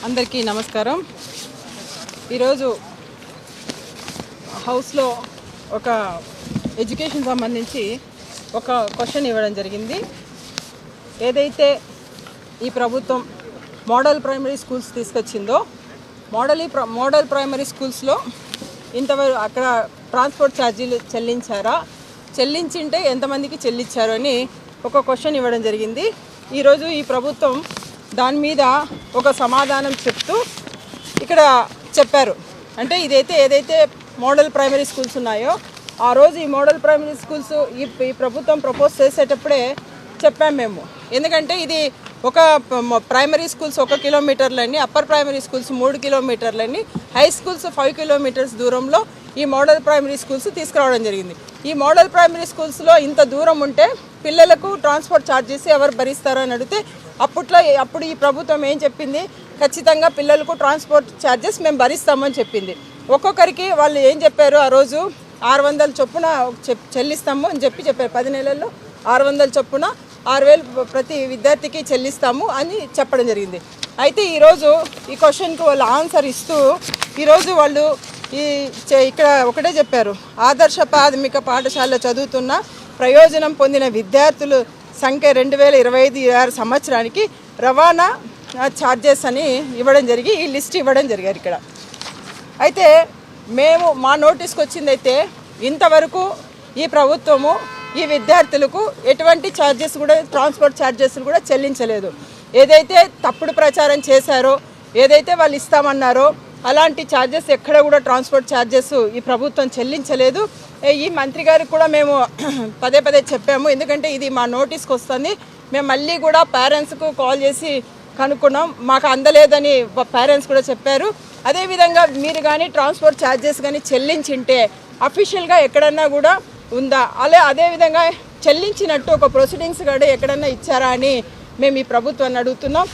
అందరికీ నమస్కారం. ఈరోజు హౌస్లో ఒక ఎడ్యుకేషన్ సంబంధించి ఒక క్వశ్చన్ ఇవ్వడం జరిగింది. ఏదైతే ఈ ప్రభుత్వం మోడల్ ప్రైమరీ స్కూల్స్ తీసుకొచ్చిందో మోడల్ ప్రైమరీ స్కూల్స్లో ఇంతవరకు అక్కడ ట్రాన్స్పోర్ట్ ఛార్జీలు చెల్లించింటే ఎంతమందికి చెల్లించారు అని ఒక క్వశ్చన్ ఇవ్వడం జరిగింది. ఈరోజు ఈ ప్రభుత్వం దాని మీద ఒక సమాధానం చెప్తూ ఇక్కడ చెప్పారు. అంటే ఏదైతే మోడల్ ప్రైమరీ స్కూల్స్ ఉన్నాయో ఆ రోజు ఈ మోడల్ ప్రైమరీ స్కూల్స్ ఈ ప్రభుత్వం ప్రపోజ్ చేసేటప్పుడే చెప్పాము మేము. ఎందుకంటే ఇది ఒక ప్రైమరీ స్కూల్స్ 1 కిలోమీటర్లని, అప్పర్ ప్రైమరీ స్కూల్స్ 3 కిలోమీటర్లని, హై స్కూల్స్ 5 కిలోమీటర్స్ దూరంలో ఈ మోడల్ ప్రైమరీ స్కూల్స్ తీసుకురావడం జరిగింది. ఈ మోడల్ ప్రైమరీ స్కూల్స్లో ఇంత దూరం ఉంటే పిల్లలకు ట్రాన్స్పోర్ట్ ఛార్జెస్ ఎవరు భరిస్తారో అని అడిగితే అప్పుడు ఈ ప్రభుత్వం ఏం చెప్పింది, ఖచ్చితంగా పిల్లలకు ట్రాన్స్పోర్ట్ ఛార్జెస్ మేము భరిస్తామని చెప్పింది. ఒక్కొక్కరికి వాళ్ళు ఏం చెప్పారు, ఆ రోజు 600 చొప్పున చెల్లిస్తాము అని చెప్పారు. 10 నెలల్లో 600 చొప్పున 6000 ప్రతి విద్యార్థికి చెల్లిస్తాము అని చెప్పడం జరిగింది. అయితే ఈరోజు ఈ క్వశ్చన్కి వాళ్ళు ఆన్సర్ ఇస్తూ ఈరోజు వాళ్ళు ఇక్కడ ఒకటే చెప్పారు, ఆదర్శ ప్రాథమిక పాఠశాలలో చదువుతున్న ప్రయోజనం పొందిన విద్యార్థుల సంఖ్య 2025-26 సంవత్సరానికి రవాణా ఛార్జెస్ అని ఇవ్వడం జరిగి ఈ లిస్ట్ ఇవ్వడం జరిగారు ఇక్కడ. అయితే మేము మా నోటీస్కి వచ్చిందైతే ఇంతవరకు ఈ ప్రభుత్వము ఈ విద్యార్థులకు ఎటువంటి ఛార్జెస్ కూడా ట్రాన్స్పోర్ట్ ఛార్జెస్ కూడా చెల్లించలేదు. ఏదైతే తప్పుడు ప్రచారం చేశారో, ఏదైతే వాళ్ళు ఇస్తామన్నారో అలాంటి ఛార్జెస్ ఎక్కడ కూడా ట్రాన్స్పోర్ట్ ఛార్జెస్ ఈ ప్రభుత్వం చెల్లించలేదు. ఈ మంత్రి గారికి కూడా మేము పదే చెప్పాము. ఎందుకంటే ఇది మా నోటీస్కి వస్తుంది. మేము మళ్ళీ కూడా పేరెంట్స్కు కాల్ చేసి కనుక్కున్నాం, మాకు అందలేదని పేరెంట్స్ కూడా చెప్పారు. అదేవిధంగా మీరు కానీ ట్రాన్స్పోర్ట్ ఛార్జెస్ కానీ చెల్లించింటే అఫీషియల్గా ఎక్కడన్నా కూడా ఉందా, అదేవిధంగా చెల్లించినట్టు ఒక ప్రొసీడింగ్స్ కూడా ఎక్కడన్నా ఇచ్చారా అని మేము ఈ ప్రభుత్వాన్ని అడుగుతున్నాం.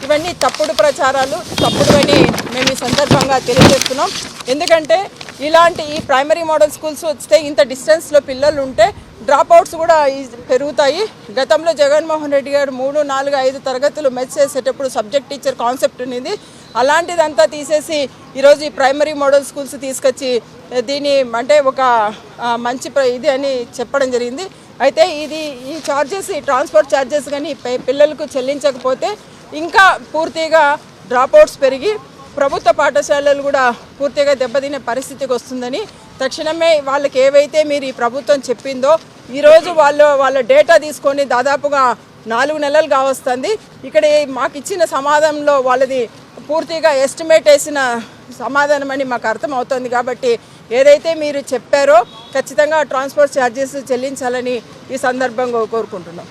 ఇవన్నీ తప్పుడు ప్రచారాలు, తప్పుడు అని మేము ఈ సందర్భంగా తెలియజేస్తున్నాం. ఎందుకంటే ఈ ప్రైమరీ మోడల్ స్కూల్స్ వస్తే ఇంత డిస్టెన్స్లో పిల్లలు ఉంటే డ్రాప్ అవుట్స్ కూడా పెరుగుతాయి. గతంలో జగన్మోహన్ రెడ్డి గారు 3, 4, 5 తరగతులు మెచ్ చేసేటప్పుడు సబ్జెక్ట్ టీచర్ కాన్సెప్ట్ ఉన్నది. అలాంటిదంతా తీసేసి ఈరోజు ఈ ప్రైమరీ మోడల్ స్కూల్స్ తీసుకొచ్చి దీన్ని అంటే ఒక మంచి ఇది అని చెప్పడం జరిగింది. అయితే ఈ ఛార్జెస్, ఈ ట్రాన్స్పోర్ట్ ఛార్జెస్ కానీ పిల్లలకు చెల్లించకపోతే ఇంకా పూర్తిగా డ్రాప్అవుట్స్ పెరిగి ప్రభుత్వ పాఠశాలలు కూడా పూర్తిగా దెబ్బతినే పరిస్థితికి వస్తుందని తక్షణమే వాళ్ళకి ఏవైతే మీరు ఈ ప్రభుత్వం చెప్పిందో ఈరోజు వాళ్ళ డేటా తీసుకొని దాదాపుగా 4 నెలలు కావస్తుంది. ఇక్కడ మాకు ఇచ్చిన సమాధానంలో వాళ్ళది పూర్తిగా ఎస్టిమేట్ వేసిన సమాధానం అని మాకు అర్థమవుతుంది. కాబట్టి ఏదైతే మీరు చెప్పారో ఖచ్చితంగా ట్రాన్స్పోర్ట్ ఛార్జెస్ చెల్లించాలని ఈ సందర్భంగా కోరుకుంటున్నాం.